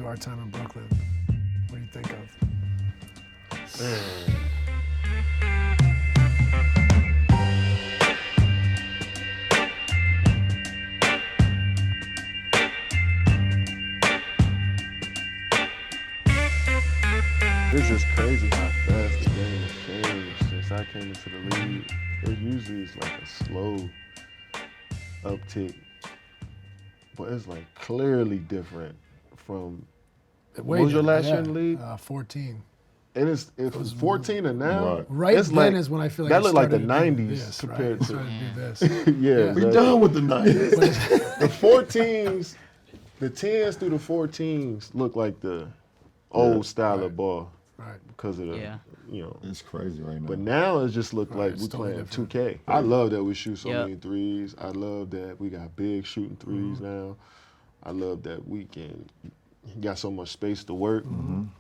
to our time in Brooklyn. What do you think of? It's just crazy how fast the game has changed since I came into the league. It usually is like a slow uptick, but it's like clearly different from. What was your last year in the league? 14. And it's 14 and now. Right it's then like, is when I feel like that it looked like the started to do 90s this, compared right? to. It started to do this. Yeah, We done with the 90s. the 14s, the 10s through the 14s look like the old style of ball. Right. Because of the, It's crazy right now. But now it just look like we totally playing different. 2K. I love that we shoot so many threes. I love that we got big shooting threes now. I love that we got so much space to work. And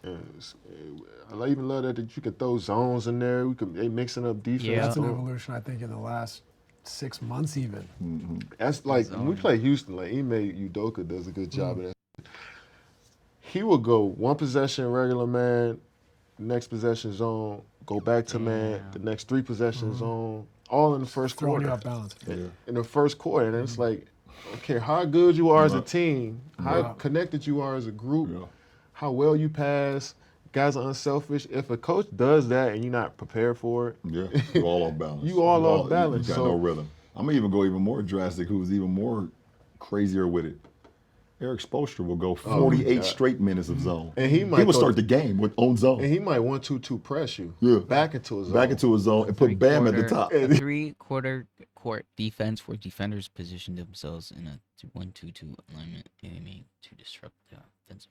I even love that you can throw zones in there. They mixing up defense. Yeah. That's an evolution, I think, in the last 6 months even. That's like when we play Houston. Like Ime Udoka does a good job of that. He will go one possession regular man, next possession zone, go back to man, the next 3 possession zone, all in the first Throwing quarter. you off balance. In the first quarter, and it's like, I don't care how good you are as a team, how connected you are as a group, how well you pass. Guys are unselfish. If a coach does that and you're not prepared for it, you all off balance. You all off balance. You got no rhythm. I'm gonna even go even more drastic. Who's even more crazier with it? Eric Spoelstra will go 48 straight minutes of zone. And he will start the game with own zone. And he might 1-2-2 press you. Back into his zone. Back into his zone and put Bam at the top. A 3-quarter court defense where defenders position themselves in a 1-2-2 alignment, aiming to disrupt the offensive.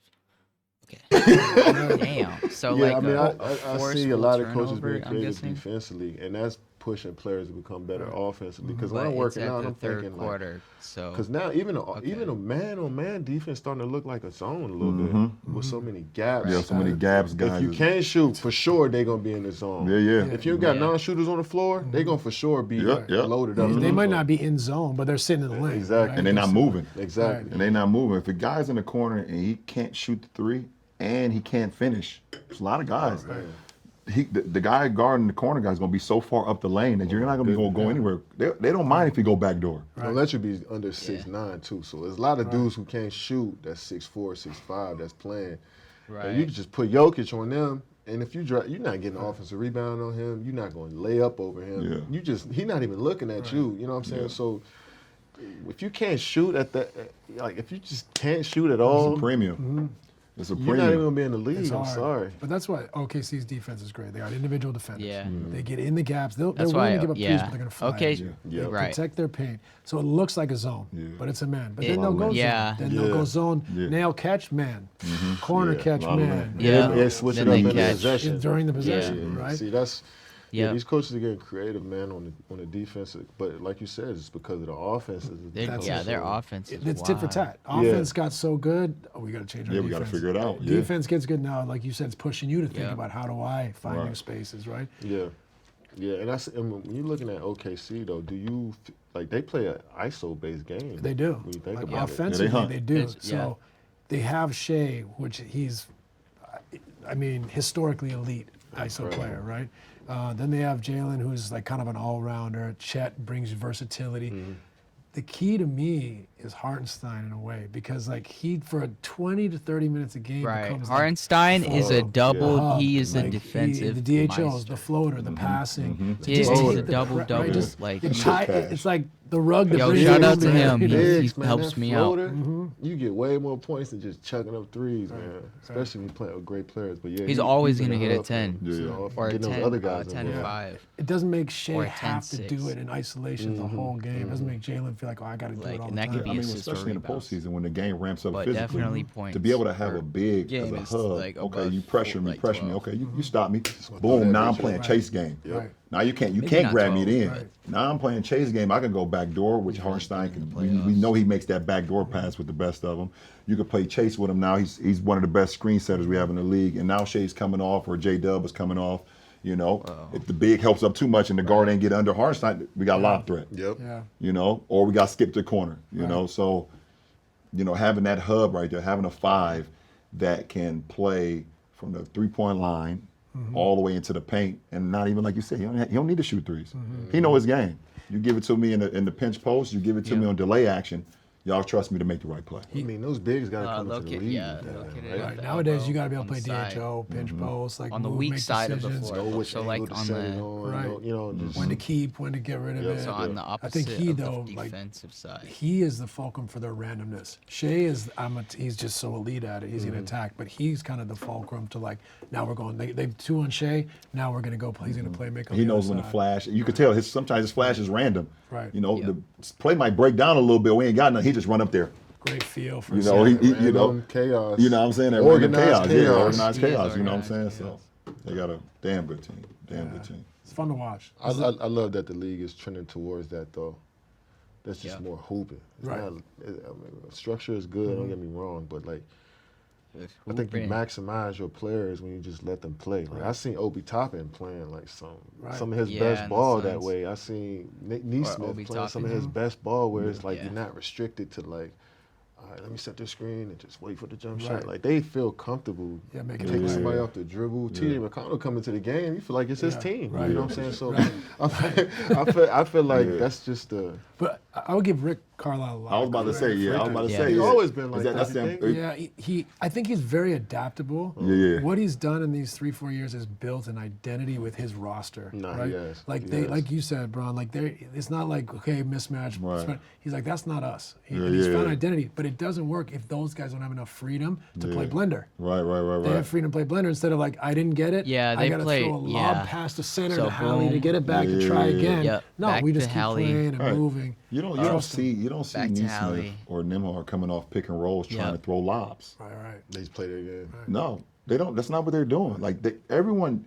Okay. Damn. So I see a lot of coaches being I'm creative guessing? defensively, and that's pushing players to become better offensively. Because when I'm working out, I'm thinking quarter, so because now even a man-on-man defense starting to look like a zone a little bit with so many gaps. Yeah, so many gaps, guys. If you can't shoot, for sure they're gonna be in the zone. If you got non-shooters on the floor, they're gonna for sure be loaded up. They might not be in zone, but they're sitting in the lane. Exactly. Right? And they're not moving. Exactly. And they're not moving. If a guy's in the corner and he can't shoot the 3 and he can't finish, there's a lot of guys. The guy guarding the corner guy is going to be so far up the lane that you're not going to be able to go anywhere. They don't mind if you go back door. They'll let you be under 6'9" too. So there's a lot of dudes who can't shoot that's 6'4", 6'5" that's playing. And you can just put Jokic on them. And if you're not getting an offensive rebound on him, you're not going to lay up over him. He's not even looking at you. You know what I'm saying? So if you can't shoot at that, like if you just can't shoot at all, It's a premium. It's a premium. you're not even going to be in the league. It's I'm hard. sorry. But that's why OKC's defense is great. They got individual defenders. Yeah. They get in the gaps. They're That's willing why, to give up threes, but they're going to fight. Okay, right. Protect their paint. So it looks like a zone, but it's a man. But then they'll go Yeah. zone. Then they'll go zone, nail catch, man. Corner catch, man. Yeah, switch it Then up they in the catch. possession. During the possession, right? See, that's these coaches are getting creative, man, on the defense. But like you said, it's because of the offense. Their offense is It's tit for tat. Offense got so good, we got to change our defense. we got to figure it out. Defense gets good now. Like you said, it's pushing you to think about how do I find new spaces, right? Yeah. And when you're looking at OKC though, do you like they play an ISO-based game? They do. When you think Like, about offensively, they do. It's- So they have Shea, which he's, historically elite ISO player, right? Then they have Jalen, who's like kind of an all-rounder. Chet brings versatility. The key to me is Hartenstein in a way, because like he for 20 to 30 minutes a game becomes Hartenstein is a double. hub. He is a Like, defensive. the DHLs, maestro. the floater, the passing. Yeah, Just he's take a the double-double, right? Just like- it's like the rug that Yo, brings shout you out in to there. him. He Bigs, man, helps that me out. floater, you get way more points than just chucking up threes, man. Especially when you play with great players. But yeah, He's always going gonna to get a 10. Or a getting 10, those other guys 10 in to there. 5. It doesn't make Shea Or a have to 10-6. do it in isolation the whole game. It doesn't make Jalen feel like, I got to do Like, it all and the that time. could be assists or especially in the rebounds. postseason when the game ramps up But physically. definitely points. To be able to have per a big game as is, a hub, like, okay, above you pressure me, 12. okay, you stop me, boom, now I'm playing chase game. Right. Now you can't not grab me 12, then. right. Now I'm playing chase game. I can go back door, which Hartenstein can. We know he makes that back door pass with the best of them. You could play chase with him now. He's one of the best screen setters we have in the league. And now Shea's coming off, or J Dub is coming off. You know, if the big helps up too much and the guard ain't get under Hartenstein, we got lob threat. Yep. Yeah. You know, or we got skip to the corner. You know, so having that hub right there, having a 5, that can play from the 3-point line all the way into the paint, and not even like you said, he don't need to shoot threes. He know his game. You give it to me in the pinch post, you give it to me on delay action. Y'all trust me to make the right play. I mean, those bigs got to come into the league. Right. Nowadays, you got to be able to play DHO, pinch post, like on the move, weak make side decisions. of the floor. Know which So angle like to on set it the on, Right. you know, just When to keep, when to get rid of it. so on the opposite I think he of though, the like defensive side. he is the fulcrum for their randomness. Shea is, he's just so elite at it. He's gonna attack, but he's kind of the fulcrum to like. Now we're going. They've 2 on Shea. Now we're gonna go. He's gonna play make. On He the knows other when to side. flash. You can tell sometimes his flash is random. Right. You know, Yep. the play might break down a little bit. We ain't got nothing. He just run up there. Great feel for. You know, you know, random chaos. You know what I'm saying? That Organized random chaos. Yeah, chaos. organized He is chaos. You know what I'm organized saying? So they got a damn good team. Good team. It's fun to watch. I love that the league is trending towards that though. That's just more hooping. It's Right. not, I mean, structure is good. Don't get me wrong, but like I think you Hooping. maximize your players when you just let them play. Like I seen Obi Toppin playing like some of his Yeah, best in the ball that Suns. way. I seen Nick Neesmith Obi playing some of Toppin. his best ball where it's like Yeah. you're not restricted to like, all right, let me set this screen and just wait for the jump Right. shot. Like they feel comfortable making taking it somebody Yeah. off the dribble. TJ McConnell coming to the game, you feel like it's his Yeah. team. Right. You know what I'm saying? So I feel like that's just the. But I would give Rick Carlisle a lot. I was of about to credit say, for I was that. about to Yeah. say. He's yeah. always been like Is that, That's you them. think? Yeah, I think he's very adaptable. Yeah. What he's done in these 3-4 years is built an identity with his roster. Nah, right? yes, Like he they, has. like you said, Bron. Like it's not like okay, mismatch. Right. He's like that's not us. Yeah, And he's yeah, found yeah. identity, but it doesn't work if those guys don't have enough freedom to play Yeah. blender. Right. They have freedom to play blender instead of like I didn't get it. Yeah, I they gotta play- throw a lob yeah. past the center So to Hallie to boom. get it back and try Yeah. again. Yep, No, back we to just keep Hallie. playing and Right. moving. You don't Trust see him. Neesmith Back to Hallie. or Nembhard coming off pick and rolls trying Yep. to throw lobs. Right. They just play their game. No, they don't. That's not what they're doing. Like everyone,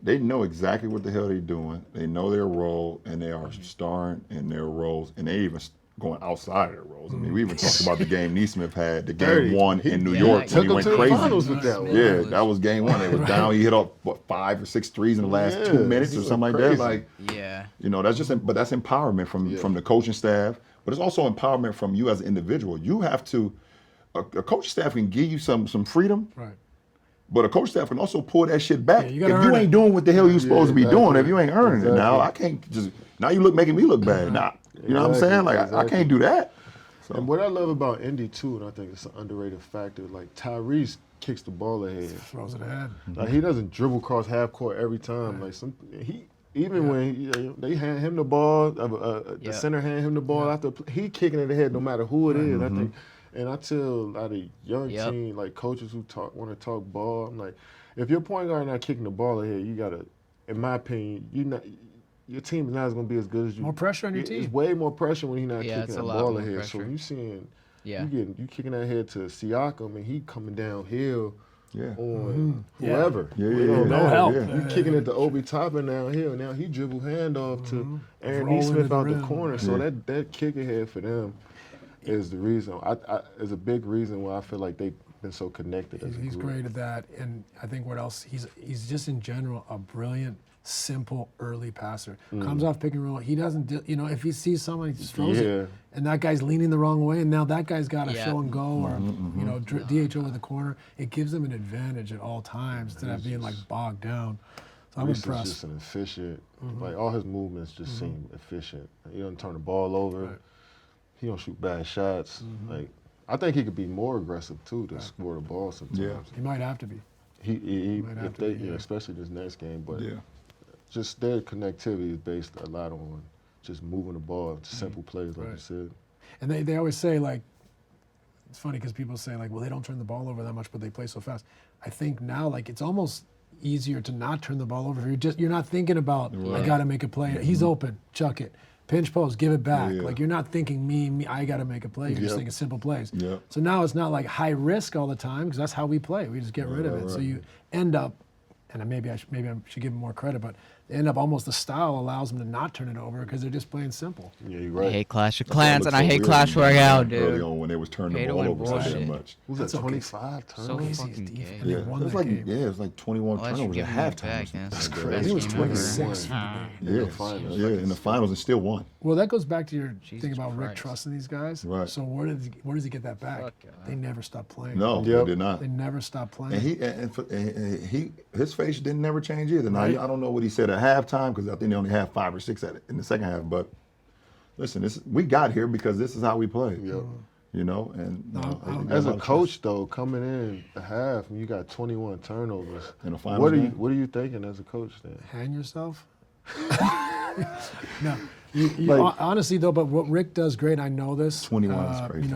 they know exactly what the hell they're doing. They know their role, and they are starring in their roles, and they even going outside of their roles. I mean, we even talked about the game Neesmith had, the game Dirty. one in New Yeah, York like- when he Took them went to the crazy. finals with that one. Yeah, that was game one. They was down. He hit up 5 or 6 threes in the last 2 minutes or he something like went that. crazy. Like, Yeah. you know, that's empowerment from the coaching staff, but it's also empowerment from you as an individual. You have to, a coaching staff can give you some freedom, Right. but a coach staff can also pull that shit back. Yeah, you If gotta you earn ain't it. doing what the hell you supposed to be exactly. doing, if you ain't earning it, now Exactly. I can't just now you making me look bad. Nah, you know what I'm Exactly, saying? Like I exactly. can't do that. And what I love about Indy too, and I think it's an underrated factor, like Tyrese kicks the ball ahead. Throws it ahead. Like he doesn't dribble across half court every time. Like when they hand him the ball, the Yeah. center hand him the ball after he kicking it ahead no matter who it is. I think, and I tell a lot of young Yep. team like coaches who want to talk ball. I'm like, if your point guard not kicking the ball ahead, you gotta, in my opinion, your team is not going to be as good as you. More pressure on your It's team. way more pressure when he's not Yeah, kicking it's that a lot ball more ahead. So pressure. you seeing, Yeah. you kicking that head to Siakam and he coming downhill Yeah. on Yeah. whoever. Yeah, You yeah, know, yeah. No now help. Yeah. You kicking it to Obi Toppin downhill. Now he dribble handoff to Aaron Rolling to Neesmith the out the rim. corner. So Yeah. that kick ahead for them is the reason. Is a big reason why I feel like they've been so connected as a He's group. great at that, and I think what else? He's just in general a brilliant, simple early passer. Comes off pick and roll. He doesn't, if he sees someone, he just throws Yeah. it, and that guy's leaning the wrong way, and now that guy's got to Yeah. show and go, or DHO with the corner. It gives them an advantage at all times instead of being like bogged down. So I'm Reese is impressed. just an efficient, like all his movements just seem efficient. He doesn't turn the ball over. Right. He don't shoot bad shots. Like I think he could be more aggressive too to score the ball sometimes. Yeah. He might have to be. He Might have if to they, be, yeah. especially this next game, but Yeah. just their connectivity is based a lot on just moving the ball, simple plays like you Right. said. And they always say, like, it's funny because people say, like, well, they don't turn the ball over that much, but they play so fast. I think now, like, it's almost easier to not turn the ball over. You're not thinking about, I got to make a play. He's open, chuck it. Pinch post, give it back. Yeah. Like, you're not thinking me, I got to make a play. You're just Yep. thinking simple plays. Yep. So now it's not like high risk all the time because that's how we play. We just get rid of it. So you end up, and maybe I should give him more credit, but they end up almost the style allows them to not turn it over because they're just playing simple. Yeah, you're I right. hate Clash of That's why it Clans, looked and I so hate weird Clash when they Royale, went early dude. on when they was turning the Hate ball when over so damn bullshit. much. Who's That's that? okay. 25 So turnovers. OKC's fucking defense. gay. And they Yeah, won it was that like game. it was like 21 Unless you turnovers at give me halftime. back, Or something. that's That's the crazy. best I think it was game 26 ever. in the game. In the Yeah, finals. yeah, in the finals and still won. Well, that goes back to your Jesus thing about Rick Christ. trusting these guys. Right. So where does he get that back? Fuck, They never stop playing. No, Yep. they did not. They never stop playing. And his face didn't never change either. Now Right. I don't know what he said at halftime because I think they only had 5 or 6 at it in the second half. But listen, we got here because this is how we play. Yep. You know, and you know, they got As a lot of coach, though, coming in the half, and you got 21 turnovers. In a finals what are you game? What are you thinking as a coach then? Hang yourself. No, you Like- honestly though. But what Rick does great, I know this. 21 is crazy.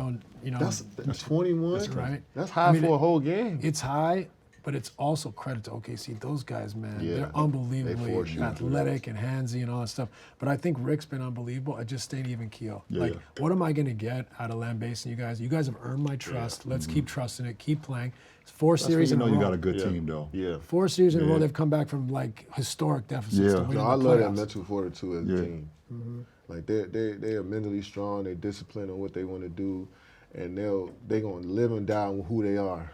You know, That's 21. That's right. That's high I mean, for a whole game. it's high, but it's also credit to OKC. Those guys, man, Yeah, they're they unbelievably force you to do that. athletic and handsy and all that stuff. But I think Rick's been unbelievable at just staying even keel. Yeah, like, yeah. what am I going to get out of lambasting you guys? You guys have earned my trust. Let's keep trusting it. Keep playing. It's 4 That's when series you in know a you row. got a good Yeah. team though. Yeah. 4 series in a row, Yeah. they've come back from like historic deficits Yeah. to win No, in I the love that playoffs. mental fortitude as Yeah. a team. Like they are mentally strong. They're disciplined on what they want to do, and they're gonna live and die on who they are.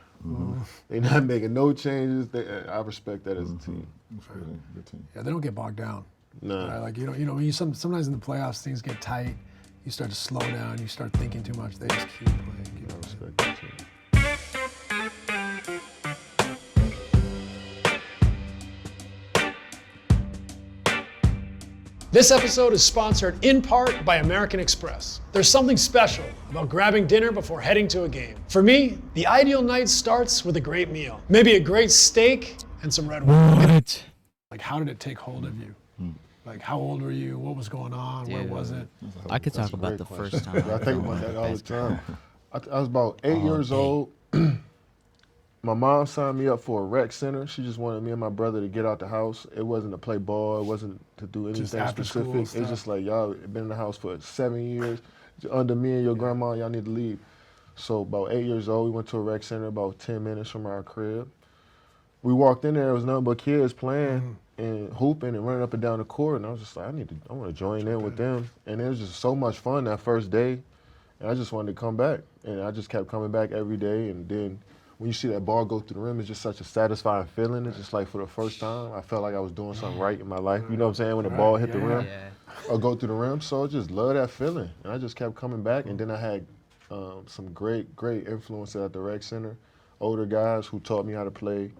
They're not making no changes. I respect that as a team. It's really a good team. Yeah, they don't get bogged down. Nah. Right? Like when you sometimes in the playoffs things get tight. You start to slow down. You start thinking too much. They just keep playing. Keep I playing. respect that team. This episode is sponsored in part by American Express. There's something special about grabbing dinner before heading to a game. For me, the ideal night starts with a great meal. Maybe a great steak and some red wine. What? Like, how did it take hold of you? Like, how old were you? What was going on? Where Dude. was it? I could talk a about great the question. first time. I think about that all the time. I was about 8 years day. old. My mom signed me up for a rec center. She just wanted me and my brother to get out the house. It wasn't to play ball. It wasn't to do anything after school specific. stuff. It's just like, y'all been in the house for 7 years. Under me and your grandma, y'all need to leave. So about 8 years old, we went to a rec center about 10 minutes from our crib. We walked in there, it was nothing but kids playing and hooping and running up and down the court. And I was just like, I want to join in with them. And it was just so much fun that first day. And I just wanted to come back. And I just kept coming back every day. And then when you see that ball go through the rim, it's just such a satisfying feeling. It's just like for the first time, I felt like I was doing something right in my life. You know what I'm saying? When the ball hit the rim or go through the rim. So I just love that feeling. And I just kept coming back. And then I had some great influences at the rec center. Older guys who taught me how to play,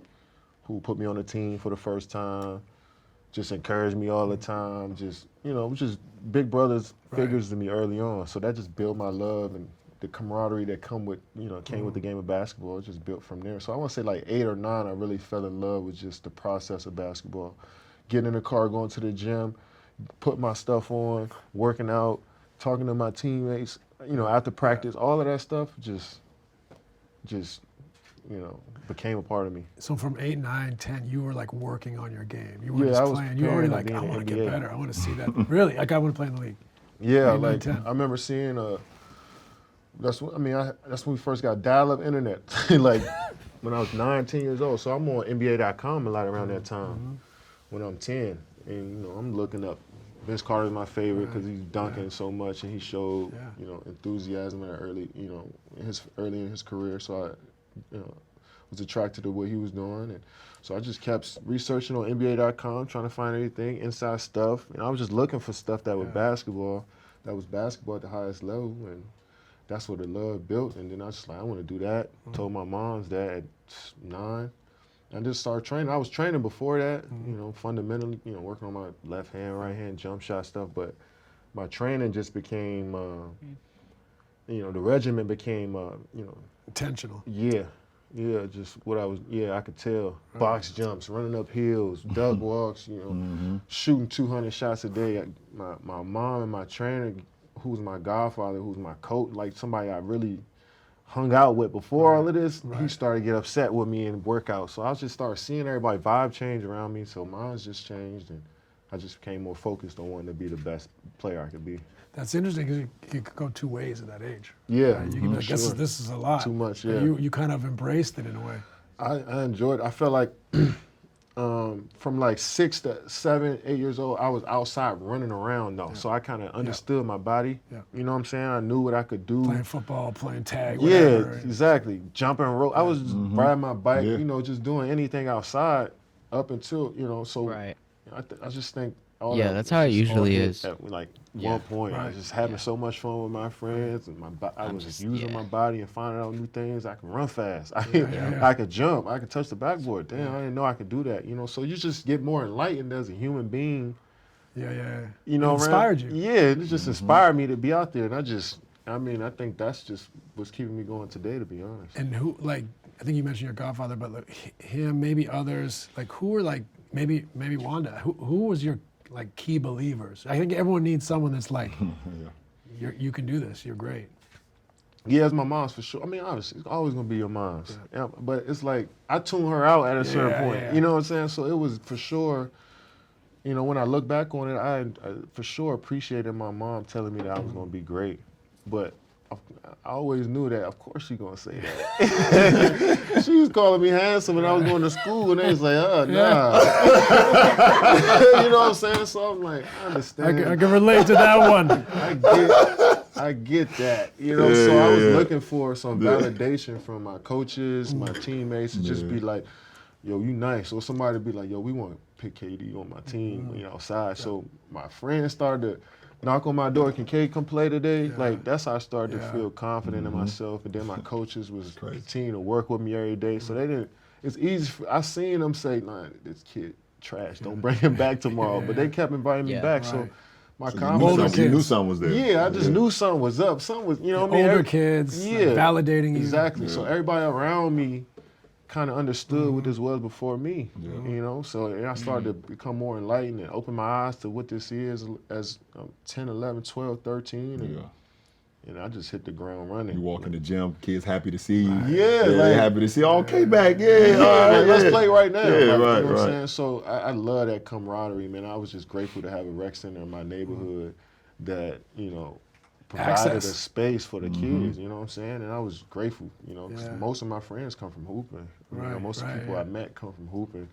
who put me on the team for the first time, just encouraged me all the time. Just, just big brothers figures to me early on. So that just built my love and the camaraderie that came with the game of basketball. It just built from there. So I want to say like 8 or 9, I really fell in love with just the process of basketball. Getting in the car, going to the gym, putting my stuff on, working out, talking to my teammates, after practice, all of that stuff just became a part of me. So from 8, 9, 10, you were like working on your game. You were Yeah, just I was playing. You were already preparing like, to I be in want the to get NBA. better. I want to see that. Really? Like, I want to play in the league. Yeah, 8, 9, like 10. I remember seeing that's when we first got dial-up internet. Like when I was 9, 10 years old. So I'm on NBA.com a lot around that time when I'm 10. And I'm looking up. Vince Carter is my favorite because he's dunking so much and he showed enthusiasm in early in his career. So I was attracted to what he was doing, and so I just kept researching on NBA.com, trying to find anything inside stuff. And I was just looking for stuff that was basketball at the highest level, and that's where the love built. And then I was just like, I want to do that. Told my mom's dad at 9. I just started training. I was training before that, fundamentally, working on my left hand, right hand, jump shot stuff. But my training just became, the regimen became, Intentional. Yeah, just what I was, I could tell. Box jumps, running up hills, duck walks, shooting 200 shots a day. My mom and my trainer, who's my godfather, who's my coach, like somebody I really hung out with before all of this, he started to get upset with me in workouts. So I just started seeing everybody vibe change around me. So mine's just changed, and I just became more focused on wanting to be the best player I could be. That's interesting because you could go 2 ways at that age. Yeah, Right? You can be like, this is a lot. Too much, But yeah. You kind of embraced it in a way. I enjoyed it. I felt like from like 6 to 7, 8 years old, I was outside running around though. So I kind of understood my body. Yeah. You know what I'm saying? I knew what I could do. Playing football, playing tag, Yeah, whatever. exactly. Jumping rope. I was just riding my bike, Yeah. you know, just doing anything outside up until, you know, so Right. I just think all Yeah, that that's was how it just all usually hit is. At like Yeah. one point, I Right. was just having Yeah. so much fun with my friends, and I I'm was just just- using yeah. my body and finding out new things. I can run fast. yeah. I could jump. I could touch the backboard. Damn, I didn't know I could do that. You know, so you just get more enlightened as a human being. Yeah. You know, It inspired around- you. Yeah, it just inspired me to be out there, and I think that's just what's keeping me going today, to be honest. And who, like, I think you mentioned your godfather, but like, him, maybe others, like, who were like, maybe Wanda, who was your, like, key believers? I think everyone needs someone that's like, you can do this, you're great. Yeah, it's my mom's for sure. I mean, obviously, it's always gonna be your mom's. Yeah, but it's like I tune her out at a certain point. yeah. You know what I'm saying? So it was for sure. You know, when I look back on it, I for sure appreciated my mom telling me that I was gonna be great. But I always knew that. Of course, she gonna say that. She was calling me handsome when I was going to school, and they was like, "Oh, nah." You know what I'm saying? So I'm like, I understand. I can relate to that one. I get that, you know. So I was looking for some validation from my coaches, my teammates, to just be like, "Yo, you nice." Or somebody be like, "Yo, we want to pick KD on my team, you know, outside." So my friends started to knock on my door. Can KD come play today? Like that's how I started to feel confident in myself. And then my coaches was continuing to work with me every day. So they didn't. It's easy. I seen them say, "Nah, this kid trash. Don't bring him back tomorrow." But they kept inviting me Yeah. back. Right. So my You confidence. knew something was there. Yeah, I just knew something was up. Something was, you know what I mean? Older kids, like, validating you. Exactly. So everybody around me kind of understood what this was before me, you know? So I started to become more enlightened and open my eyes to what this is as 10, 11, 12, 13. And I just hit the ground running. You walk in the gym, kids happy to see you. Yeah, they like- happy to see. Okay, back. Yeah, Yeah, all right, let's play right now. Yeah, like, right, you know what I'm right. saying? So I love that camaraderie, man. I was just grateful to have a rec center in my neighborhood that, you know, provided Access. a space for the kids, you know what I'm saying? And I was grateful, you know, 'cause Yeah. most of my friends come from hooping. You know, Right, most of the right, people yeah. I met come from hooping.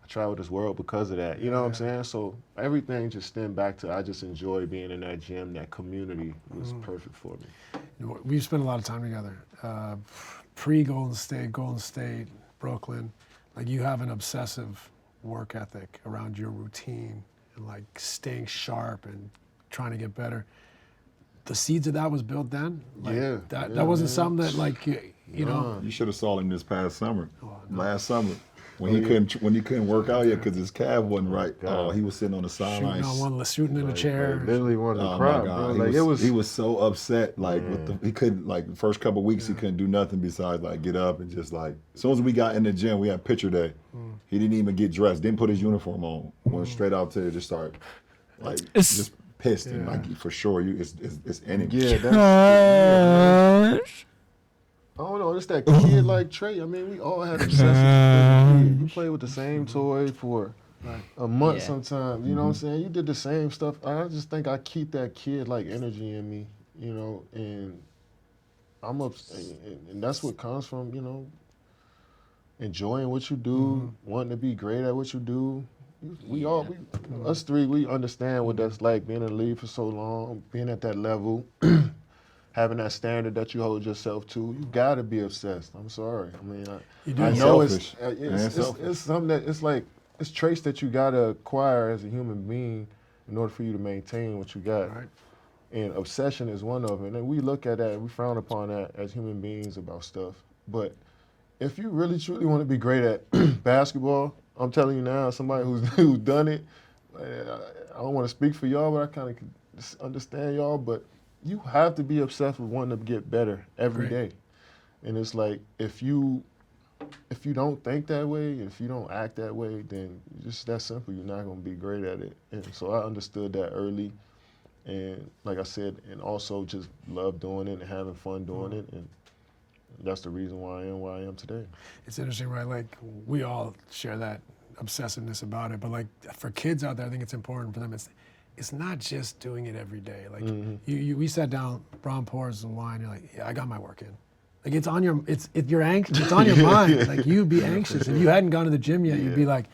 I traveled this world because of that, you know what I'm saying? So everything just stemmed back to I just enjoy being in that gym. That community was perfect for me. You know, we've spent a lot of time together. Pre-Golden State, Brooklyn. Like, you have an obsessive work ethic around your routine and like staying sharp and trying to get better. The seeds of that was built then. Like, Yeah, that wasn't something that like you know. You should have saw him this past summer, last summer, when Oh, he yeah. couldn't work out yet because his calf wasn't right. Oh, he was sitting on the sidelines. Shooting in a chair. Like, literally wanted to Oh cry, my God! bro. Like He was so upset. Like he couldn't, like, the first couple of weeks he couldn't do nothing besides like get up and just like. As soon as we got in the gym, we had picture day. He didn't even get dressed. Didn't put his uniform on. Went straight out to just start like just pissed and like for sure it's in him. Yeah, that's, I don't know, it's that kid like trait. I mean, we all had obsessive as a kid. You play with the same toy for a month Yeah. sometimes. You know what I'm saying? You did the same stuff. I just think I keep that kid like energy in me, you know, and and that's what comes from, you know, enjoying what you do, wanting to be great at what you do. Us three, we understand what that's like, being in the league for so long, being at that level, having that standard that you hold yourself to. You gotta be obsessed. I'm sorry. I mean, I know Selfish. it's something that it's traits that you gotta acquire as a human being in order for you to maintain what you got. Right. And obsession is one of them. And we look at that, we frown upon that as human beings about stuff. But if you really truly want to be great at basketball, I'm telling you now, somebody who's done it, I don't want to speak for y'all, but I kind of understand y'all, but you have to be obsessed with wanting to get better every day. And it's like, if you don't think that way, if you don't act that way, then just that simple, you're not going to be great at it. And so I understood that early. And like I said, and also just love doing it and having fun doing it. And that's the reason why I am where I am today. It's interesting, right? Like, we all share that obsessiveness about it, but like for kids out there, I think it's important for them. It's not just doing it every day. Like we sat down, Brown pours the wine. You're like, yeah, I got my work in. Like it's on your, you're anxious. It's on your mind. Like you'd be anxious if you hadn't gone to the gym yet. You'd be like,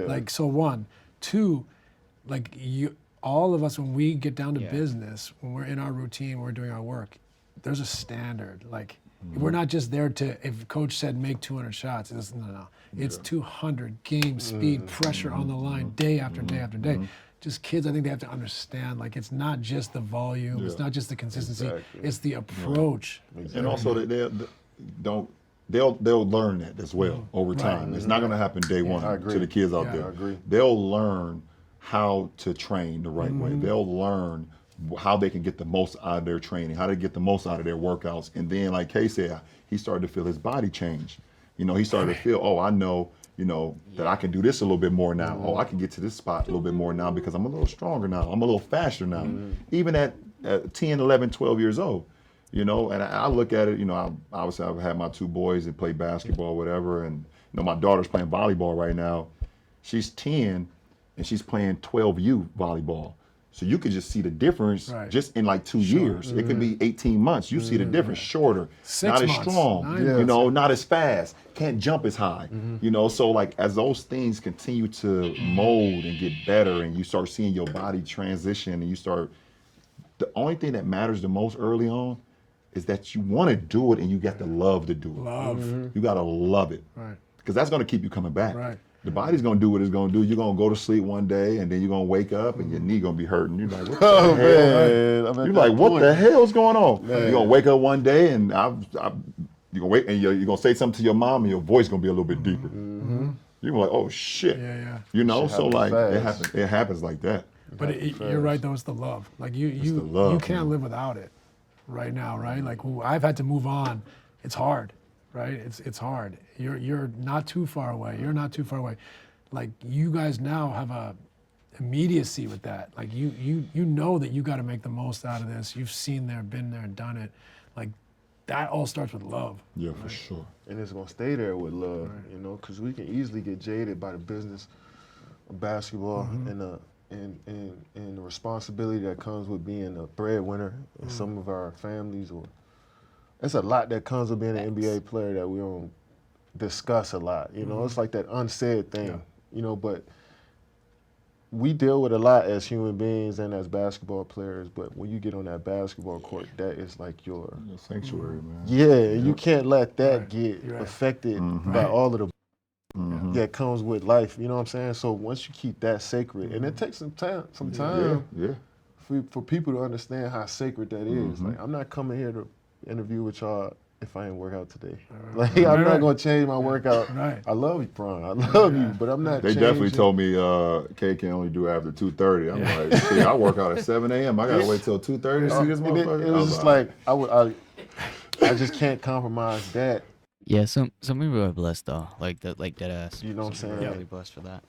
like so. 1, 2, like all of us when we get down to business, when we're in our routine, we're doing our work. There's a standard. Like we're not just there to. If coach said make 200 shots, no. It's 200 game speed, pressure on the line, day after day after day. Just kids, I think they have to understand, like it's not just the volume, it's not just the consistency, it's the approach. And also they'll learn that as well over time. It's not going to happen day one to the kids out there. I agree. They'll learn how to train the right way. They'll learn how they can get the most out of their training, how to get the most out of their workouts. And then, like Kay said, he started to feel his body change. You know, he started to feel, oh, I know, you know, that I can do this a little bit more now. Oh, I can get to this spot a little bit more now because I'm a little stronger now. I'm a little faster now. Even at 10, 11, 12 years old, you know, and I look at it, you know, obviously I've had my 2 boys that play basketball or whatever. And, you know, my daughter's playing volleyball right now. She's 10 and she's playing 12U volleyball. So you could just see the difference just in like 2 years. It could be 18 months. You see the difference, shorter, 6 not as months, strong, 9 you months. know, not as fast, can't jump as high, you know. So like as those things continue to mold and get better and you start seeing your body transition and you start, the only thing that matters the most early on is that you want to do it and you got to love to do it. You got to love it. Because that's going to keep you coming back. The body's gonna do what it's gonna do. You're gonna go to sleep one day, and then you're gonna wake up, and your knee gonna be hurting. You're like, what the hell? Man, You're like, what the hell's going on? You're gonna wake up one day, and you're gonna wait, and you're gonna say something to your mom, and your voice gonna be a little bit deeper. You're gonna be like, oh shit. You know, so like it happens like that. But you're right, though. It's the love. Like you can't live without it, right now, right? Like I've had to move on. It's hard. Right, it's hard. You're not too far away. You're not too far away. Like you guys now have a immediacy with that. Like you know that you got to make the most out of this. You've seen there, been there, and done it. Like that all starts with love. Yeah, for sure. And it's gonna stay there with love, you know, because we can easily get jaded by the business of basketball and the responsibility that comes with being a breadwinner in some of our families or. It's a lot that comes with being an NBA player that we don't discuss a lot. You know, it's like that unsaid thing, you know, but we deal with a lot as human beings and as basketball players, but when you get on that basketball court, that is like your sanctuary, man. Yeah, you can't let that get affected by all of the that comes with life, you know what I'm saying? So once you keep that sacred, and it takes some time for people to understand how sacred that is. Like, I'm not coming here to interview with y'all if I ain't work out today. Like I'm not gonna change my workout. I love you, Bron. I love you, but I'm not. They definitely told me Kay can only do after 2:30. I'm like, see, I work out at 7 a.m. I gotta wait till 2:30 to see this motherfucker. It was just like I just can't compromise that. Yeah, some people are blessed though, like that ass. You know what I'm saying? Yeah, really blessed for that.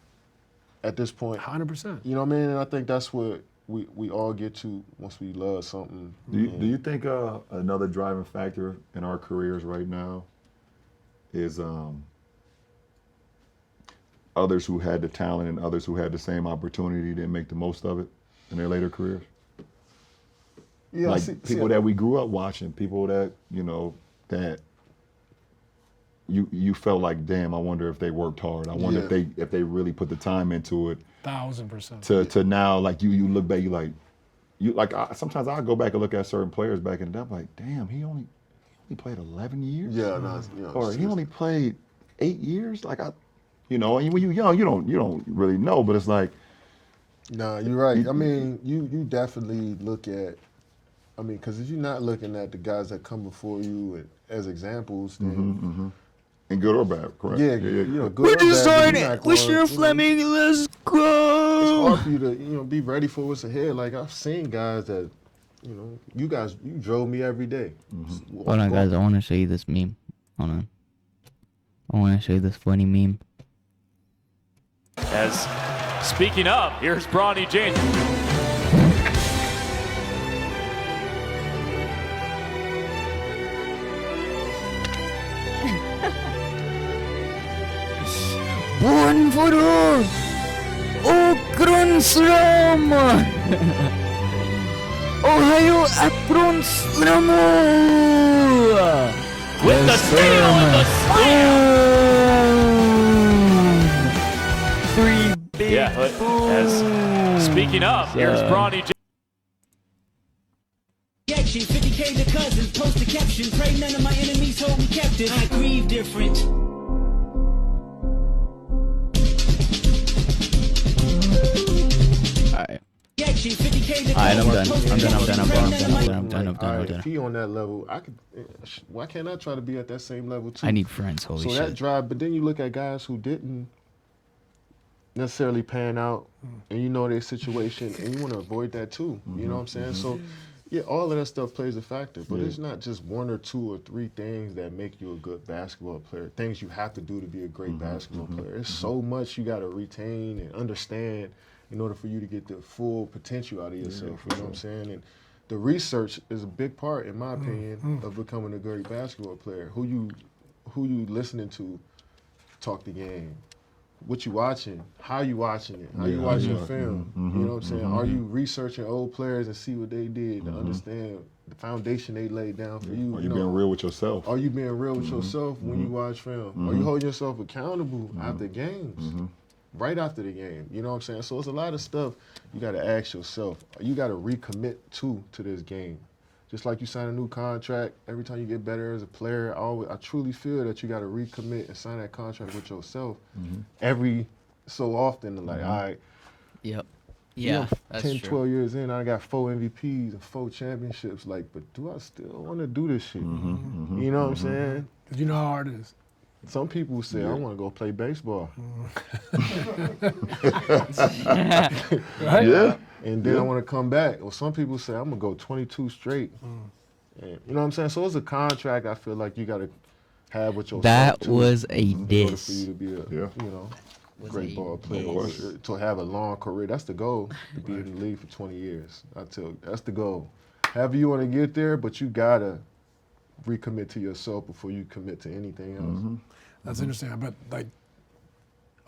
At this point, 100%. You know what I mean? And I think that's what we all get to once we love something. Do you think another driving factor in our careers right now is others who had the talent and others who had the same opportunity didn't make the most of it in their later careers? Yeah, like people that we grew up watching, people that, you know, that you felt like, damn, I wonder if they worked hard. I wonder if they really put the time into it. 1000%. To now, like you look back, sometimes I go back and look at certain players back in the day. I'm like, damn, he only played 11 years. Yeah, no, or he only played 8 years. Like and when you're young, you don't really know, but it's like. Nah, you're right. I mean, you definitely look at. I mean, because if you're not looking at the guys that come before you as examples, then. And good or bad, correct? Yeah, you know, good or bad. Wish you're Fleming, let's go. It's hard for you to, be ready for what's ahead. Like, I've seen guys that, you drove me every day. Hold on, guys. I want to show you this meme. Hold on. I want to show you this funny meme. As speaking of, here's Bronny James. One for all! Oh, Grand Slam! Oh, Ohio Aprons With the steal and the slam. 3 big Yeah, as speaking of, here's Bronny James. Action, 50K to cousins, post the caption, pray none of my enemies hold me captive. I grieve different. Alright. Action, 50K to Alright, I'm done. cousins, I'm done. post the caption, pray none of my- All right, if he on that level, why can't I try to be at that same level too? I need friends. Holy so shit. that drive, but then you look at guys who didn't necessarily pan out, and you know their situation, and you want to avoid that too. You know what I'm saying? So, yeah, all of that stuff plays a factor, but it's not just 1 or 2 or 3 things that make you a good basketball player. Things you have to do to be a great basketball player. It's so much you got to retain and understand in order for you to get the full potential out of yourself. You know what I'm saying? And the research is a big part, in my opinion, of becoming a great basketball player. Who you listening to talk the game. What you watching, how you watching it, how you watching film. You know what I'm saying? Are you researching old players and see what they did to understand the foundation they laid down for you? Are you being real with yourself? Are you being real with yourself when you watch film? Are you holding yourself accountable after games? Right after the game, you know what I'm saying? So it's a lot of stuff you got to ask yourself. You got to recommit to this game. Just like you sign a new contract, every time you get better as a player, I truly feel that you got to recommit and sign that contract with yourself every so often. Like, all right, Yep. you Yeah, know, that's 10, true. 12 years in, I got 4 MVPs and 4 championships. Like, but do I still want to do this shit? You know what I'm saying? Because you know how hard it is. Some people say, I want to go play baseball. Right? Yeah. And then I want to come back. Or some people say, I'm going to go 22 straight. And, you know what I'm saying? So it's a contract I feel like you got to have with yourself. That too, was a in order for you diss. to be a, Yeah. you know, Was great a ball player. diss. To have a long career. That's the goal, to be in the league for 20 years. That's the goal. However you want to get there, but you got to recommit to yourself before you commit to anything else. That's interesting. But like,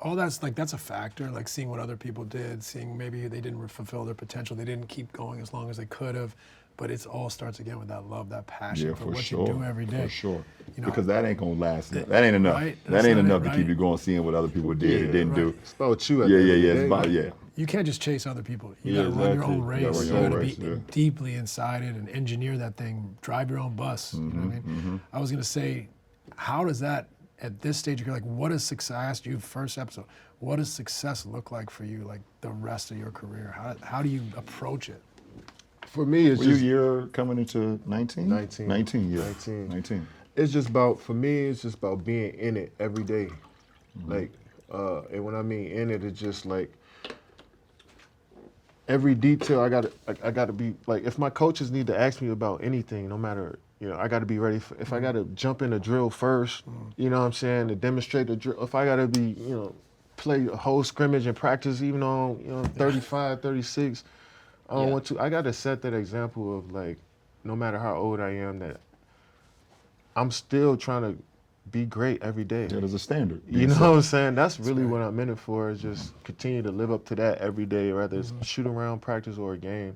all that's like, that's a factor. Like seeing what other people did, seeing maybe they didn't fulfill their potential, they didn't keep going as long as they could have. But it all starts again with that love, that passion Yeah, for for what sure. you do every day. For sure. You know, Because that ain't gonna last. That ain't enough. Right? That That's ain't not it, enough to keep right? you going, seeing what other people did and didn't do. It's about you at Yeah, the yeah, end yeah. of It's the about day. You can't just chase other people. You Yeah, got to run your exactly. own You race. gotta You run got your to own be race, yeah. deeply inside it and engineer that thing. Drive your own bus. You know what I mean? I was gonna say, how does that at this stage? You're like, what is success? I asked you first episode. What does success look like for you? Like the rest of your career? How do you approach it? For me, it's Were you just year coming into 19? 19. 19, yeah. 19. It's just about, for me, it's just about being in it every day. Like, and when I mean in it, it's just like every detail I gotta be, like, if my coaches need to ask me about anything, no matter, you know, I gotta be ready for, if I gotta jump in the drill first, you know what I'm saying, to demonstrate the drill, if I gotta be, you know, play a whole scrimmage and practice even on, you know, 35, 36, I don't want to, I gotta set that example of, like, no matter how old I am, that I'm still trying to be great every day. Yeah, there's a standard. You know what I'm saying? That's really what I'm in it for, is just continue to live up to that every day, whether it's shoot around, practice, or a game.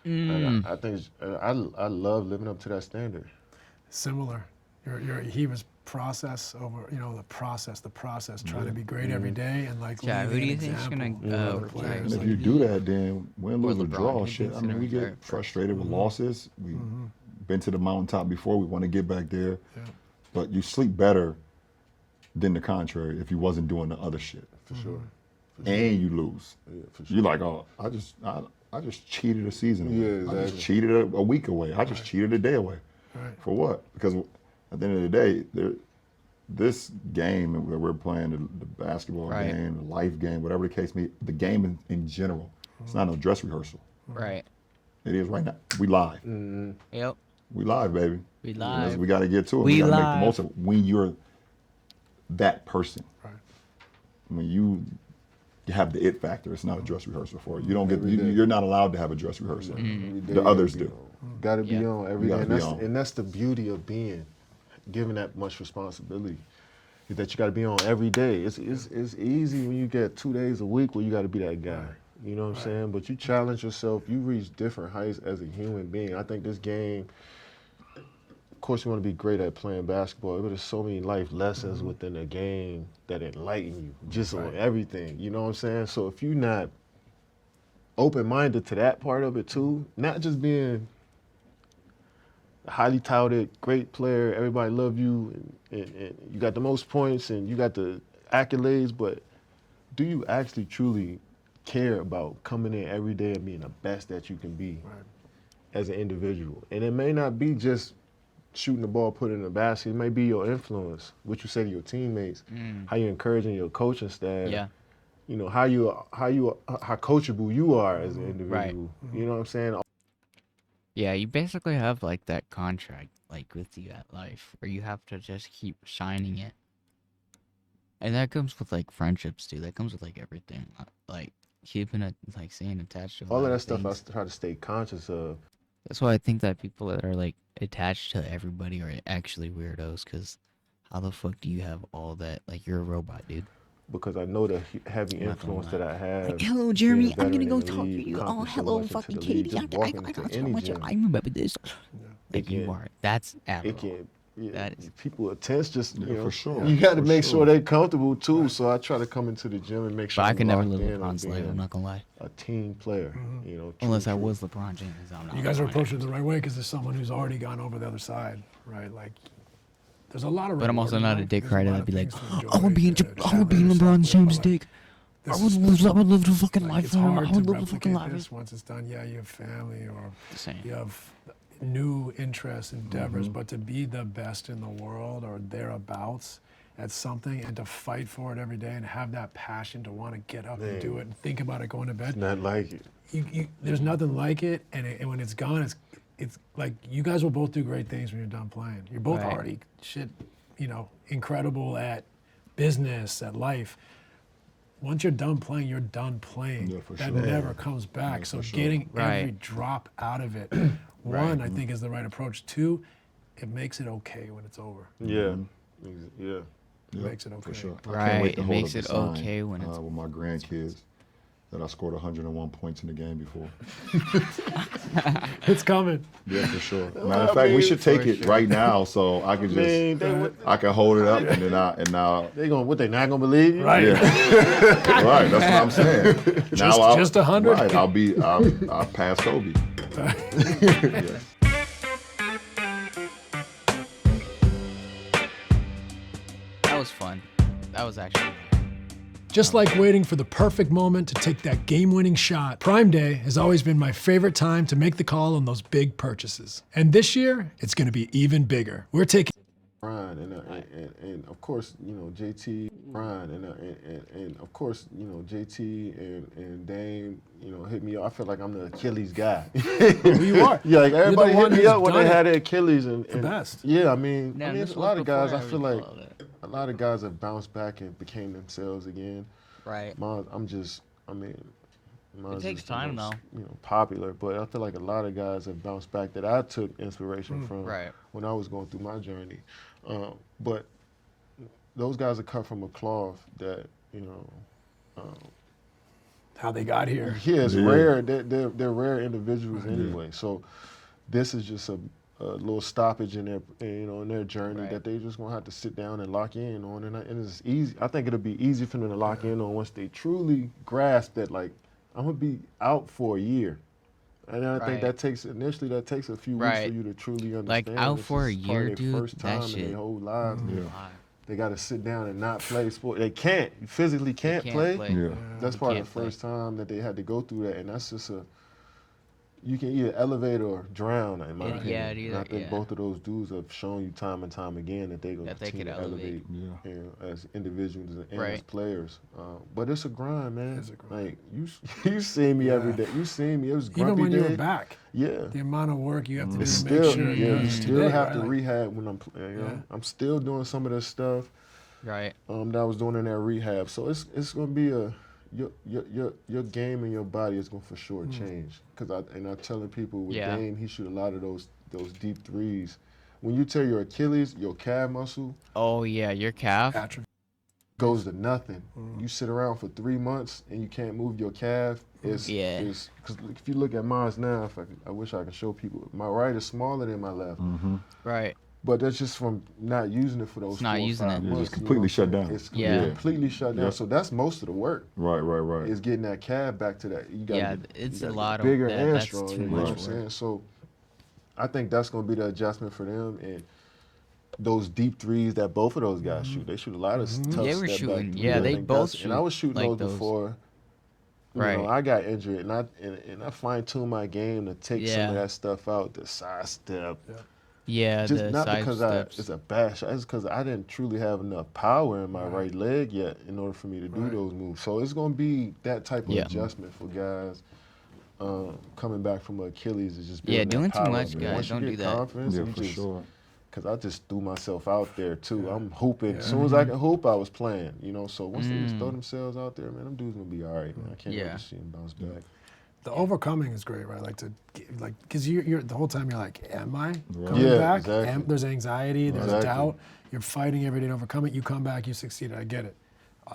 And I think I love living up to that standard. Similar. He was process over, you know, the process, trying to be great every day and like Yeah, who leading do you an think's gonna example to other retire? players. And if Like, you do that, then win, Or lose, or LeBron, draw, who shit. thinks I gonna mean, we retire get first? frustrated with losses. We've been to the mountaintop before. We want to get back there. Yeah. But you sleep better than the contrary if you wasn't doing the other shit. For sure. And you lose. Yeah, for sure. You're like, oh, I just cheated a season away. Yeah, I exactly. just cheated a week away. I just cheated a day away. Right. For what? Because at the end of the day, this game that we're playing, the basketball Right. game, the life game, whatever the case may be, the game in general, it's not no dress rehearsal. Right. It is right now. We live. Yep. We live, baby. We Because live. We got to get to it. We got to make live. the most of it when you're that person. Right. When you have the it factor, it's not a dress rehearsal for it. You don't get. Every day. You're not allowed to have a dress rehearsal. Every day The you others gotta do. be on. Gotta be Yeah. on every You day. gotta be on. And that's the beauty of being given that much responsibility. Is that you gotta be on every day. It's easy when you get 2 days a week where you gotta be that guy. You know what I'm saying? But you challenge yourself. You reach different heights as a human being. I think this game, of course, you want to be great at playing basketball, but there's so many life lessons within the game that enlighten you just on everything. You know what I'm saying? So if you're not open-minded to that part of it too, not just being a highly touted, great player, everybody love you, and you got the most points and you got the accolades, but do you actually truly care about coming in every day and being the best that you can be as an individual? And it may not be just shooting the ball, putting it in the basket. It may be your influence, what you say to your teammates, how you're encouraging your coaching staff. Yeah. You know, how coachable you are as an individual. You know what I'm saying? Yeah, you basically have like that contract like with you at life where you have to just keep shining it. And that comes with like friendships too. That comes with like everything. Like keeping it like staying attached to a All lot of that of stuff things. I try to stay conscious of. That's why I think that people that are like attached to everybody are actually weirdos, because how the fuck do you have all that? Like, you're a robot, dude. Because I know the heavy I'm not gonna influence lie. that I have. Like, hello, being a Jeremy. I'm veteran gonna in go the talk to league, you. Oh, accomplishing so hello, much into fucking the league, Katie. just walking into any gym. I remember this. Like, you can- are. That's It abnormal. can, That is- people attention just, Yeah, you know, for sure. you got to For make sure. sure they're comfortable too. So I try to come into the gym and make sure But I I'm could never locked live in on LeBron's life, I'm being not gonna lie. a team player, you know. Unless I true. was LeBron James. I'm not You guys are LeBron approaching it James. the right way because there's someone who's already gone over the other side, right? Like, there's a lot of. But I'm also reward in not a life. dick There's a rider lot that'd of be like, things to enjoy, I would be in, to I would be in challenge LeBron yourself James' with, but, dick. this I is would special. live the fucking Like, life it's for him. I hard to would live the fucking replicate life. this once it's done. Yeah, you have family or Same. you have new interests, endeavors, but to be the best in the world or thereabouts at something and to fight for it every day and have that passion to want to get up and do it and think about it going to bed. Not like it. There's nothing like it, and when it's gone, it's like you guys will both do great things when you're done playing. You're both Right. already incredible at business, at life. Once you're done playing, you're done playing. Yeah, for that sure. never comes back. Yeah, so for sure. getting every Right. drop out of it, one, I think is the right approach. Two, it makes it okay when it's over. Yeah, yeah. It makes it okay. For sure. I Right, can't wait it to hold makes up it the sign, okay when it's- with my grandkids that I scored 101 points in the game before. It's coming. Yeah, for sure. Matter of fact, we should take it right now so I could Man, just I can hold it up and now they not gonna believe you? Right. yeah. Right, that's what I'm saying. Now Just 100? Right, I'll pass Kobe. Yeah. That was fun. That was actually fun. Just like waiting for the perfect moment to take that game-winning shot, Prime Day has always been my favorite time to make the call on those big purchases. And this year, it's going to be even bigger. We're taking Brian and of course, you know, JT, Brian and of course, you know, JT and Dame, you know, hit me up. I feel like I'm the Achilles guy. who you are. Yeah, like everybody You're the one hit me who's up when done they it had their Achilles and the best. Yeah, I mean, Yeah, this a was lot of guys. I before feel like all that. a lot of guys have bounced back and became themselves again. Right. Mine's takes is the time, most, though. you know, popular, but I feel like a lot of guys have bounced back that I took inspiration from Right. when I was going through my journey. But those guys are cut from a cloth that, you know, how they got here. yeah, it's Yeah. rare. They're rare individuals anyway. So this is just a little stoppage in their journey Right. that they just gonna have to sit down and lock in on, and it's easy. I think it'll be easy for them to lock in on once they truly grasp that, like, I'm gonna be out for a year. And I think Right. that takes a few weeks Right. for you to truly understand. Like, out this for is a part of year, their dude, first time that in shit- their whole lives. Yeah. They got to sit down and not play sport. They can't. You physically can't play. Yeah. That's You probably the can't play. first time that they had to go through that, and that's just you can either elevate or drown, in my Yeah, opinion. yeah, And I either- think yeah. both of those dudes have shown you time and time again that they That they continue could to elevate, Yeah. you know, as individuals and as Right. players. But it's a grind, man. It's a grind. Like you see me every day. You see me. It was grumpy Even when you day. were back, Yeah. the amount of work you have to do It's to still, make sure yeah, you're you still today, have right? to Like, rehab when I'm playing. You know? Yeah. I'm still doing some of this stuff. Right. That I was doing in that rehab. So it's gonna be your game and your body is gonna for sure change. I'm telling people with Yeah. Dame, he shoot a lot of those deep threes. When you tear your Achilles, your calf muscle, Oh yeah, your calf. atrophy. goes to nothing. You sit around for 3 months and you can't move your calf. Because if you look at mine now, I wish I could show people. My right is smaller than my left. Right. But that's just from not using it for those 4 or 5 months. It's completely shut down. It's completely shut down. Yeah. So that's most of the work. Right. Is getting that calf back to that. You gotta it's you a gotta lot get bigger of and that's stronger. too You know much what I'm saying? So I think that's going to be the adjustment for them. And those deep threes that both of those guys shoot, they shoot a lot of tough They were step shooting. back. Yeah, I they think both that's- And I was shoot shooting like those those. before. You Right. know, I got injured, and I fine-tuned my game to take some of that stuff out, the side step. Yeah, Just the not side because steps. it's a bad shot. It's because I didn't truly have enough power in my right leg yet in order for me to do those moves. So it's going to be that type of adjustment for guys coming back from Achilles. Is just building doing that too power much, up. guys. Once you Don't get do that. confidence, Yeah, you for just, sure. Because I just threw myself out there too. I'm hooping. As soon as I can hoop, I was playing. You know, so once they just throw themselves out there, man, them dudes gonna be all right, man. I can't wait to see them bounce back. The overcoming is great, right? Because you're the whole time you're like, am I coming Yeah, back? exactly. There's anxiety, there's Exactly. doubt. You're fighting every day to overcome it. You come back, you succeed. I get it.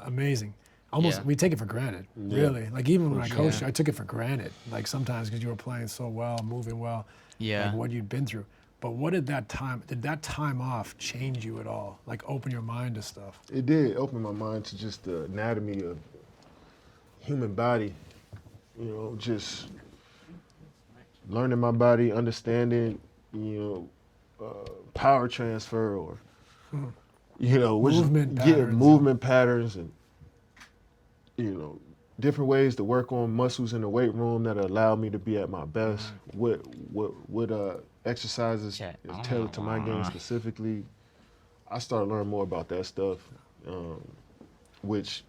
Amazing. Almost, we take it for granted, really. Like even when I coached you, I took it for granted. Like sometimes because you were playing so well, moving well, like what you'd been through. But what did that time off change you at all? Like open your mind to stuff? It did open my mind to just the anatomy of human body. You know, just learning my body, understanding, power transfer or, movement patterns and, different ways to work on muscles in the weight room that allow me to be at my best. What exercises is tailored to my game specifically. I started learning more about that stuff, which,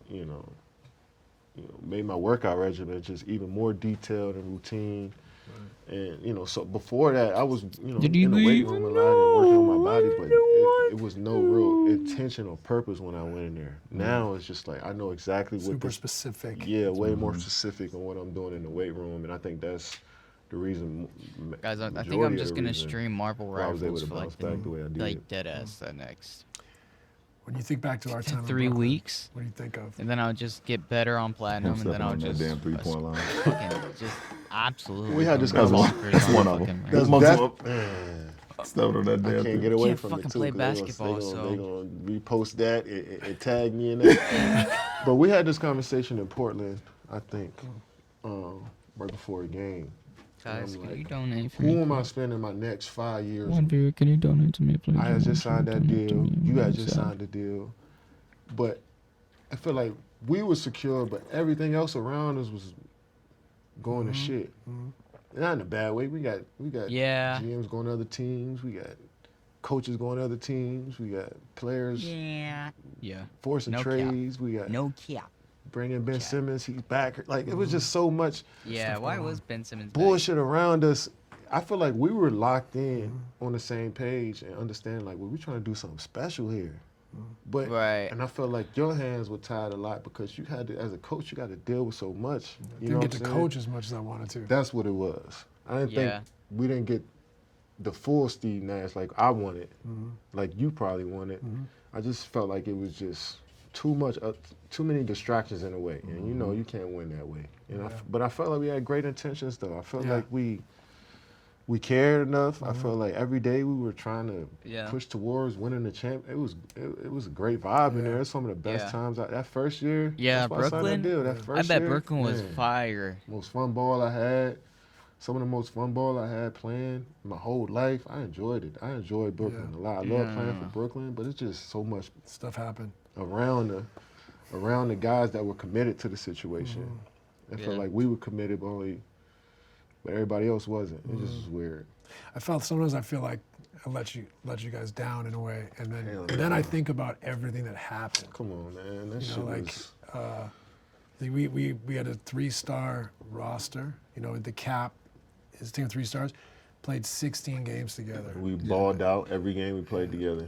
made my workout regimen just even more detailed and routine. And, so before that, I was, in the weight room a lot and working on my body, but it was no real intention or purpose when I went in there. Now it's just like, I know exactly what Super specific. Yeah, way more specific on what I'm doing in the weight room. And I think that's the reason. Guys, I think I'm just going to stream Marvel I was able Rivals to for bounce back the way I did. like dead ass that next When you think back to our time in 3 Brooklyn, weeks. what do you think of? And then I'll just get better on platinum, and then I'll on that just damn 3-point line. fucking just absolutely. We had this That's one, conversation. that's one of them. That's Stepping on that I damn can't thing. get away Can't from fucking it too. play 'Cause basketball, they so- gonna repost that and tag me in that. But we had this conversation in Portland, I think, right before a game. Guys, I'm can like, you donate for Who me? am I spending my next 5 years? One viewer, can you donate to me, please? I had just signed that Donate to deal. me, You had I'm just sad. signed the deal. But I feel like we were secure, but everything else around us was going to shit. Not in a bad way. We got Yeah. GMs going to other teams. We got coaches going to other teams. We got players Yeah. forcing No cap. trades. We got No cap. bringing Ben Simmons. He's back. Like it was just so much Yeah. Why was Ben Simmons back? bullshit around us. I feel like we were locked in on the same page and understand like, well, we're trying to do something special here. But Right. and I felt like your hands were tied a lot because you had to, as a coach, you got to deal with so much. You know Didn't what get I'm to saying? coach as much as I wanted to. That's what it was. I didn't Yeah. think we didn't get the full Steve Nash like I wanted, like you probably wanted. I just felt like it was just too much, too many distractions in a way, and you can't win that way. And but I felt like we had great intentions though. I felt like we cared enough. I felt like every day we were trying to push towards winning the champ. It was a great vibe in there. It's some of the best times. That first year. Yeah, that's why I signed that Brooklyn. deal. That I first bet year, Brooklyn was man, fire. most fun ball I had. Some of the most fun ball I had playing my whole life. I enjoyed it. I enjoyed Brooklyn a lot. I love playing for Brooklyn, but it's just so much Stuff happened. around the guys that were committed to the situation. I felt like we were committed, but everybody else wasn't. It just was weird. Sometimes I feel like I let you guys down in a way, and then I think about everything that happened. Come on, man. That shit like, was. We had a 3-star roster. The cap is team of 3 stars. Played 16 games together. We balled out every game we played together.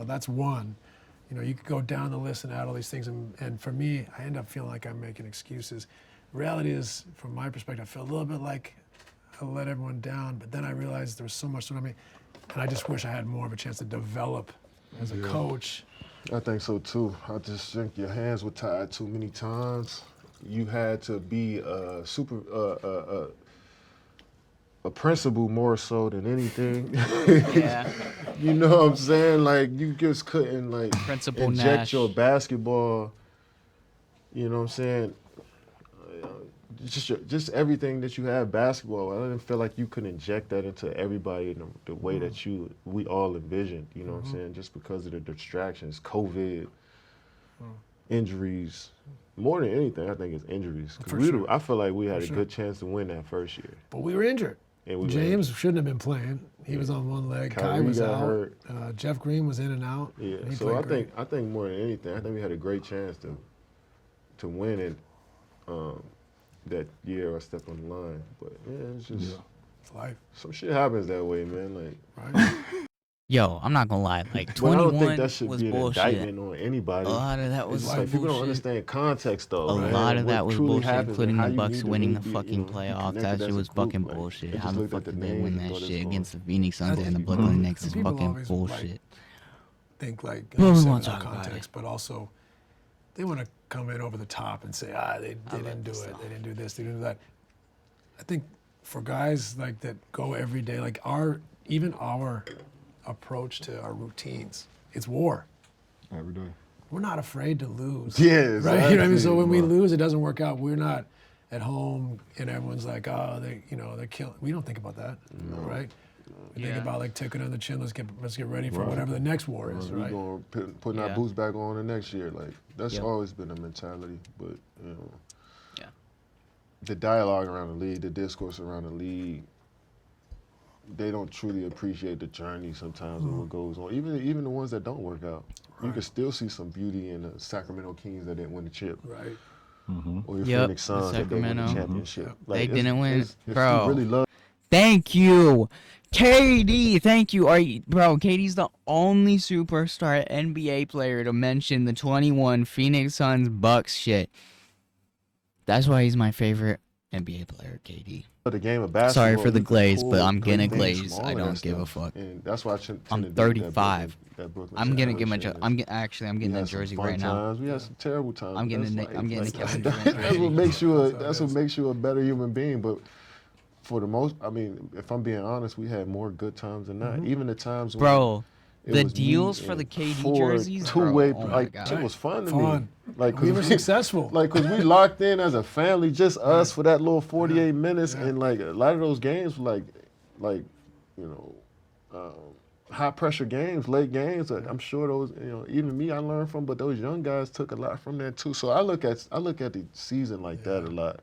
That's one. You could go down the list and add all these things, and for me, I end up feeling like I'm making excuses. Reality is, from my perspective, I feel a little bit like I let everyone down, but then I realized there was so much to me, and I just wish I had more of a chance to develop as a coach I think so too. I just think your hands were tied too many times. You had to be a principal more so than anything. Yeah. You know what I'm saying? Like you just couldn't like Principal inject Nash. your basketball. You know what I'm saying? Just everything that you have basketball. I didn't feel like you could inject that into everybody in the way that we all envisioned. You know what I'm saying? Just because of the distractions, COVID, injuries. More than anything, I think it's injuries. 'Cause For sure. I feel like we had For a sure. good chance to win that first year. But we were injured. And we were James shouldn't have been playing. He was on one leg. Kai Kyrie was got out. hurt. Jeff Green was in and out. Yeah, And he so played great. I think more than anything, I think we had a great chance to win it that year I stepped on the line. But yeah, it's just It's life, some shit happens that way, man. Like, right? Yo, I'm not gonna lie. Like but I don't 21 think that should was be an bullshit. indictment on anybody. A lot of that It's was just like people don't bullshit. understand context though. A man. lot of What that was truly bullshit, happens and including how the you Bucks need winning the to be, fucking be playoffs. connected That as shit a was group. fucking Like, bullshit. they How just the looked fuck at did the they names win and that thought shit it's against the Phoenix Suns That's- and the Brooklyn Nets is people fucking always, bullshit. Think like Well, we you said won't in talk about context, it. but also they want to come in over the top and say, they didn't do it, they didn't do this, they didn't do that. I think for guys like that go every day, like our approach to our routines, it's war. Every day. We're not afraid to lose. Yeah, Right? You know what I mean? So exactly, when we bro. lose, it doesn't work out. We're not at home and everyone's like, they're killing. We don't think about that, right? We think about like taking on the chin. Let's get ready for whatever the next war is, We're right? going putting our Yeah. boots back on the next year. Like that's Yep. always been a mentality. But you know, Yeah. the dialogue around the league, the discourse around the league, they don't truly appreciate the journey sometimes of what goes on. Even the ones that don't work out, you can still see some beauty in the Sacramento Kings that didn't win the chip, Right. or your Yep, Phoenix Suns that didn't win the Sacramento. championship. They it's- didn't win, it's- if bro. you really love Thank you, KD. Thank you. Bro? KD's the only superstar NBA player to mention the 21 Phoenix Suns Bucks shit. That's why he's my favorite NBA player, KD. the game of basketball. Sorry for the you can glaze, pull but I'm great gonna things glaze. from all I of don't that give a stuff. fuck. And that's why I tend I'm to do that 35. Brooklyn I'm gonna challenge get my. shit. I'm getting We that had some jersey fun right now. times. We had some terrible times. I'm getting That's I'm getting the Kevin Durant That's jersey. what makes you that's what makes you a better human being. But for the most, I mean, if I'm being honest, we had more good times than not. Even the times when Bro, it the was me deals for and the KD four jerseys, two-way, bro, oh my like God. it was fun to Fun. me. Like 'cause We were successful. Like, cause we locked in as a family, just us for that little 48 minutes, and like a lot of those games were like, high pressure games, late games. That I'm sure those, even me, I learned from. But those young guys took a lot from that too. So I look at the season like that a lot.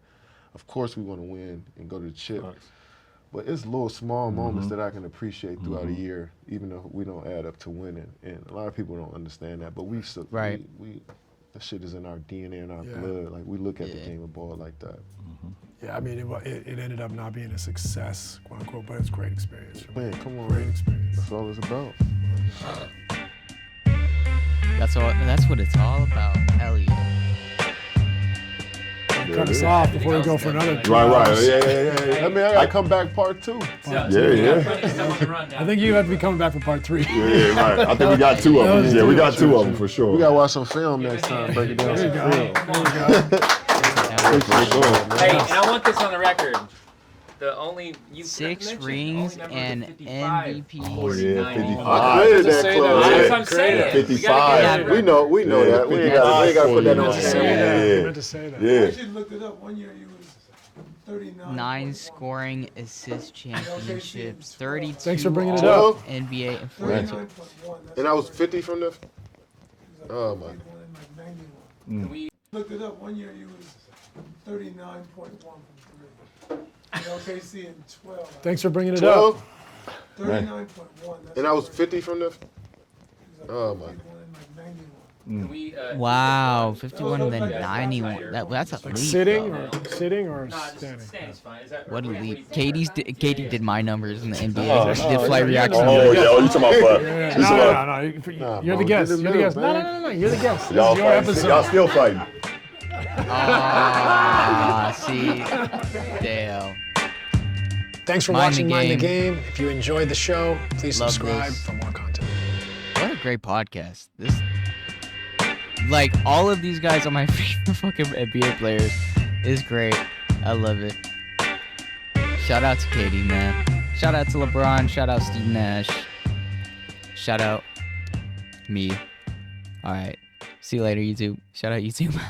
Of course, we want to win and go to the chip. But it's little small moments that I can appreciate throughout a year, even though we don't add up to winning. And a lot of people don't understand that. But we still, Right. we that shit is in our DNA and our blood. Like we look at the game of ball like that. Yeah, I mean, it ended up not being a success, quote unquote, but it's a great experience. Man, come on, Great man. experience. That's all it's about. That's what it's all about. Hell yeah. Cut us off before we go for another. Right. Yeah. I mean, I gotta come back part 2. I think you have to be coming back for part 3. Yeah, right. I think we got 2 of them. Yeah, we got 2 of them for sure. We gotta watch some film next time. Break it down. There you Some go. film. Hey, and I want this on the record. The only you 6 mentioned, rings only member and with 55. MVP. Oh, yeah, 55. I created that That's club. what I'm saying. 55. We know that. We ain't gotta put that on You camera. meant to say that. Yeah. actually looked it up. One year he was 39. 9 scoring assist championships, 32 Thanks for bringing it all up. NBA and 40. 39.1. And I was 50 from the. Oh my. We Looked it up. One year he was 39.1 from 3. LKC in 12. Thanks for bringing it up. 12. 39.1. And I was 50 from the. Oh my. we Wow, 51 and then 91. That's a leap. Sitting though. or No, standing? standing's fine. Is that What a what we leap. just- Katie did my numbers in the NBA. She did flight reaction. Oh, yeah. Oh, you talking about Yeah, you talking about- no. You're bro, the guest. get in the You're the guest. middle, No. You're the guest. This Y'all is your fighting. episode. Y'all still fighting. Ah, see, Dale. Thanks for Mind the watching Mind the Game. Game. If you enjoyed the show, please Love subscribe this. for more content. What a great podcast. This Like, all of these guys are my favorite fucking NBA players. It's great. I love it. Shout out to KD, man. Shout out to LeBron. Shout out Steve Nash. Shout out me. All right. See you later, YouTube. Shout out YouTube.